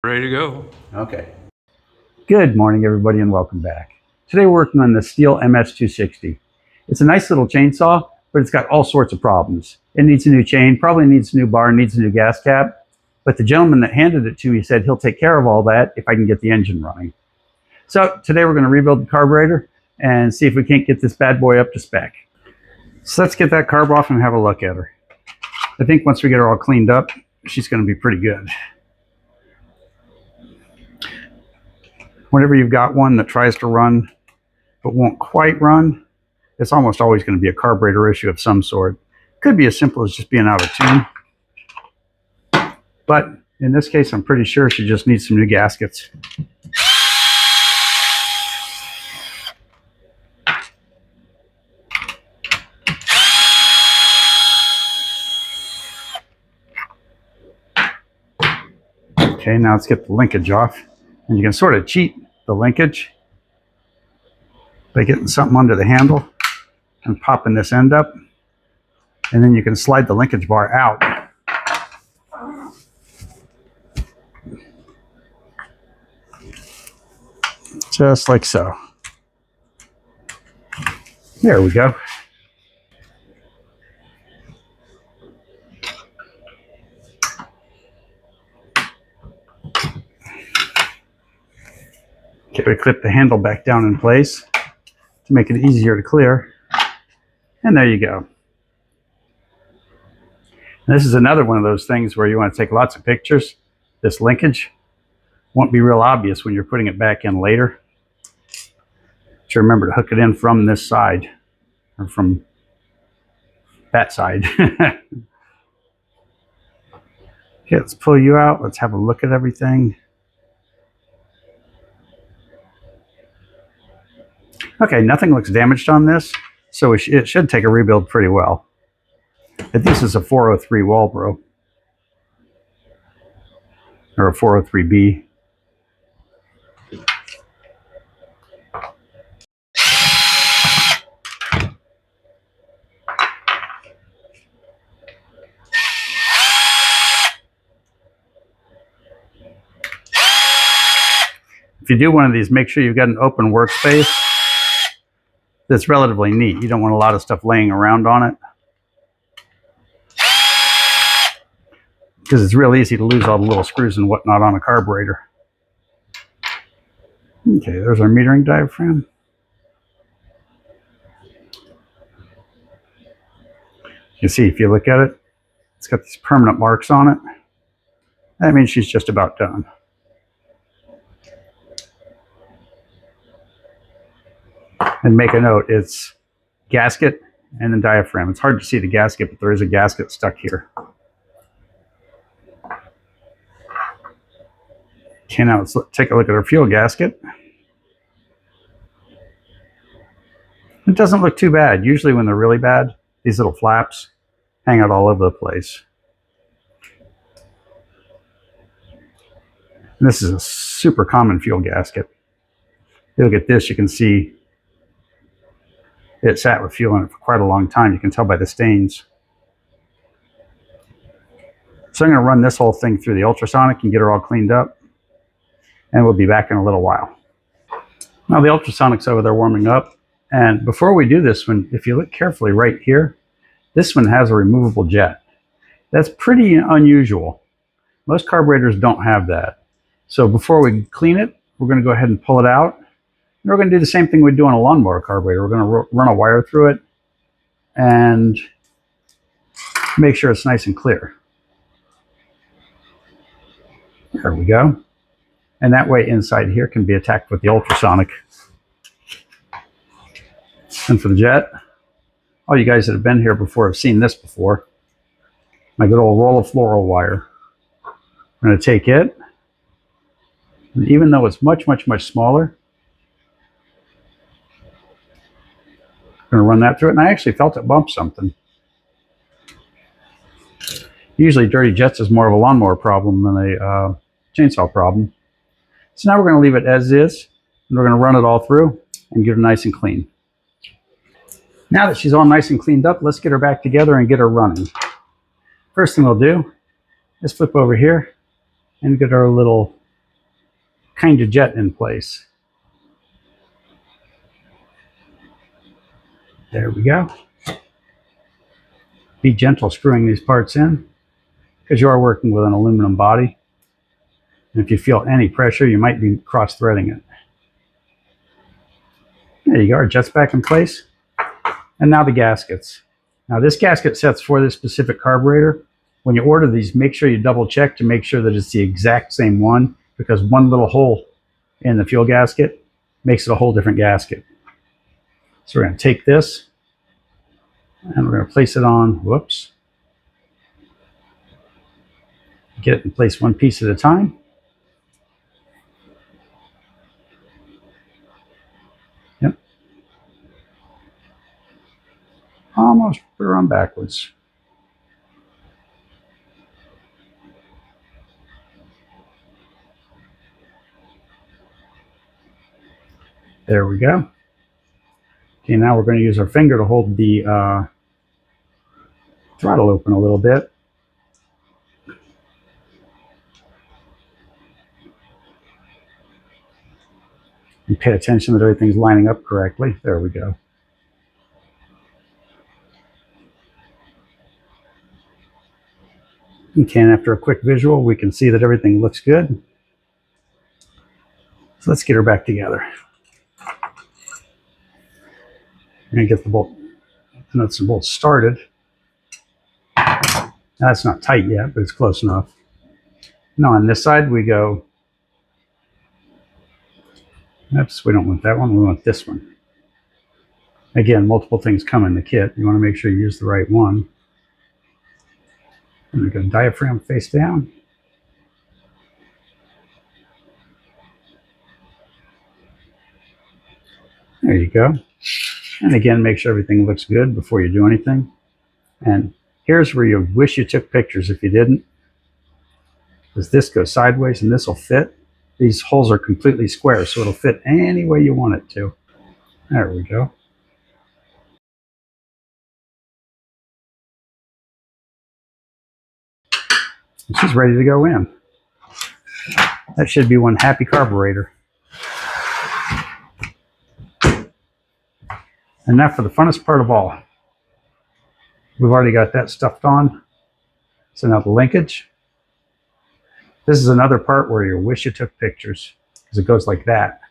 Ready to go. Okay. Good morning, everybody, and welcome back. Today we're working on the Stihl MS260. It's a nice little chainsaw, but it's got all sorts of problems. It needs a new chain, probably needs a new bar, needs a new gas cap. But the gentleman that handed it to me said he'll take care of all that if I can get the engine running. So today we're going to rebuild the carburetor and see if we can't get this bad boy up to spec. So let's get that carb off and have a look at her. I think once we get her all cleaned up, she's going to be pretty good. Whenever you've got one that tries to run but won't quite run, it's almost always going to be a carburetor issue of some sort. Could be as simple as just being out of tune. But in this case, I'm pretty sure she just needs some new gaskets. Okay, now let's get the linkage off. And you can sort of cheat the linkage by getting something under the handle and popping this end up. And then you can slide the linkage bar out. Just like so. There we go. Okay, we clip the handle back down in place to make it easier to clear. And there you go. And this is another one of those things where you want to take lots of pictures. This linkage won't be real obvious when you're putting it back in later. So remember to hook it in from this side, or from that side. Okay, let's pull you out. Let's have a look at everything. Okay, nothing looks damaged on this, so it should take a rebuild pretty well. But this is a 403 Walbro, or a 403B. If you do one of these, make sure you've got an open workspace that's relatively neat. You don't want a lot of stuff laying around on it, because it's real easy to lose all the little screws and whatnot on a carburetor. Okay, there's our metering diaphragm. You can see, if you look at it, it's got these permanent marks on it. That means she's just about done. And make a note, it's gasket and then diaphragm. It's hard to see the gasket, but there is a gasket stuck here. Okay, now let's take a look at our fuel gasket. It doesn't look too bad. Usually when they're really bad, these little flaps hang out all over the place. And this is a super common fuel gasket. If you look at this, you can see it sat with fuel in it for quite a long time. You can tell by the stains. So I'm going to run this whole thing through the ultrasonic and get her all cleaned up. And we'll be back in a little while. Now the ultrasonic's over there warming up. And before we do this one, if you look carefully right here, this one has a removable jet. That's pretty unusual. Most carburetors don't have that. So before we clean it, we're going to go ahead and pull it out. And we're going to do the same thing we do on a lawnmower carburetor. We're going to run a wire through it and make sure it's nice and clear. There we go. And that way inside here can be attacked with the ultrasonic. And for the jet, all you guys that have been here before have seen this before. My good old roll of floral wire. I'm going to take it, and even though it's much, much, much smaller, I'm going to run that through it, and I actually felt it bump something. Usually dirty jets is more of a lawnmower problem than a chainsaw problem. So now we're going to leave it as is, and we're going to run it all through and get her nice and clean. Now that she's all nice and cleaned up, let's get her back together and get her running. First thing we'll do is flip over here and get our little kind of jet in place. There we go. Be gentle screwing these parts in because you are working with an aluminum body. And if you feel any pressure, you might be cross-threading it. There you go, our jet's back in place. And now the gaskets. Now this gasket sets for this specific carburetor. When you order these, make sure you double check to make sure that it's the exact same one, because one little hole in the fuel gasket makes it a whole different gasket. So we're going to take this and we're going to place it on, whoops. Get it in place one piece at a time. Yep. Almost put her on backwards. There we go. Okay, now we're going to use our finger to hold the throttle open a little bit. And pay attention that everything's lining up correctly. There we go. Okay, and after a quick visual, we can see that everything looks good. So let's get her back together. We're going to get the nuts and bolts started. That's not tight yet, but it's close enough. Now on this side, we go, oops, we don't want that one, we want this one. Again, multiple things come in the kit. You want to make sure you use the right one. And we go diaphragm face down. There you go. And again, make sure everything looks good before you do anything. And here's where you wish you took pictures if you didn't. Because this goes sideways and this will fit. These holes are completely square, so it'll fit any way you want it to. There we go. And she's ready to go in. That should be one happy carburetor. And now for the funnest part of all. We've already got that stuffed on. So now the linkage. This is another part where you wish you took pictures, because it goes like that.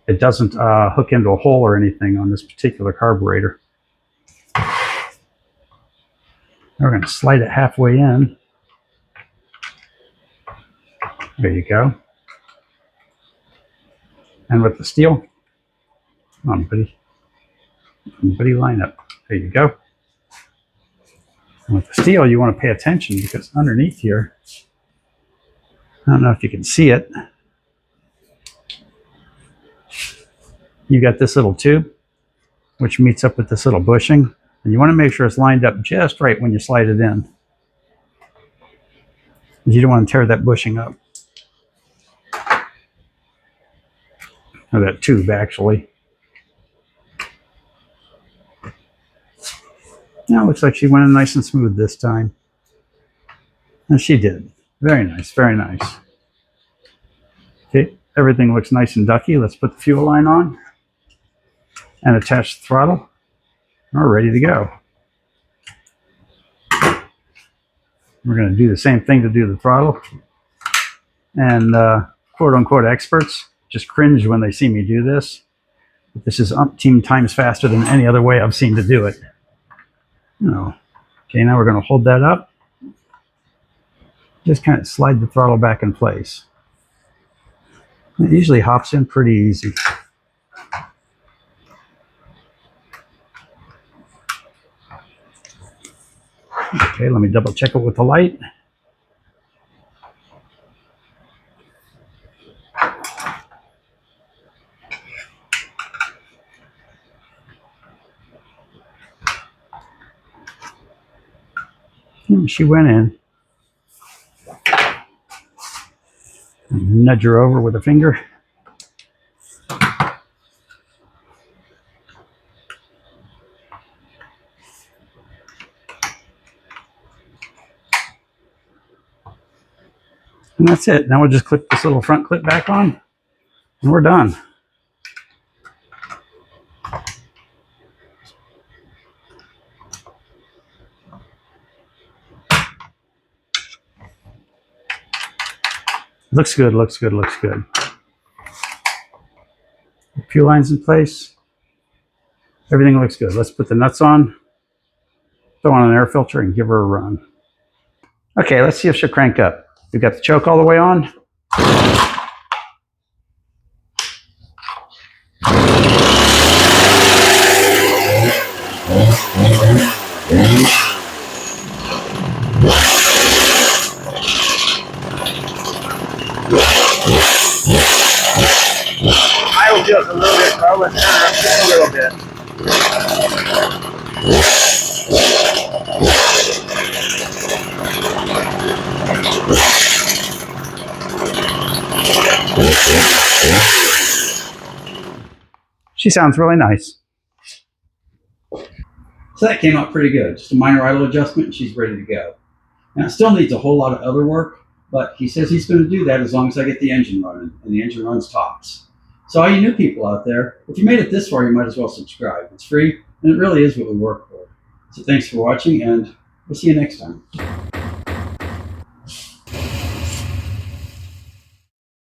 It doesn't hook into a hole or anything on this particular carburetor. We're going to slide it halfway in. There you go. And with the Stihl, come on, buddy. Buddy, line up. There you go. And with the Stihl, you want to pay attention because underneath here, I don't know if you can see it, you got this little tube, which meets up with this little bushing. And you want to make sure it's lined up just right when you slide it in. You don't want to tear that bushing up. Or that tube, actually. Now it looks like she went in nice and smooth this time. And she did. Very nice, very nice. Okay, everything looks nice and ducky. Let's put the fuel line on and attach the throttle. We're ready to go. We're going to do the same thing to do the throttle. And quote unquote experts just cringe when they see me do this. But this is umpteen times faster than any other way I've seen to do it. No. Okay, now we're going to hold that up. Just kind of slide the throttle back in place. It usually hops in pretty easy. Okay, let me double check it with the light. And she went in. Nudge her over with a finger. And that's it. Now we'll just clip this little front clip back on and we're done. Looks good, looks good, looks good. Fuel lines in place. Everything looks good. Let's put the nuts on, throw on an air filter, and give her a run. Okay, let's see if she'll crank up. We've got the choke all the way on. I will just a little bit, so I'll let her up just a little bit. She sounds really nice. So that came out pretty good. Just a minor idle adjustment and she's ready to go. Now it still needs a whole lot of other work, but he says he's going to do that as long as I get the engine running, and the engine runs tops. So all you new people out there, if you made it this far, you might as well subscribe. It's free, and it really is what we work for. So thanks for watching, and we'll see you next time.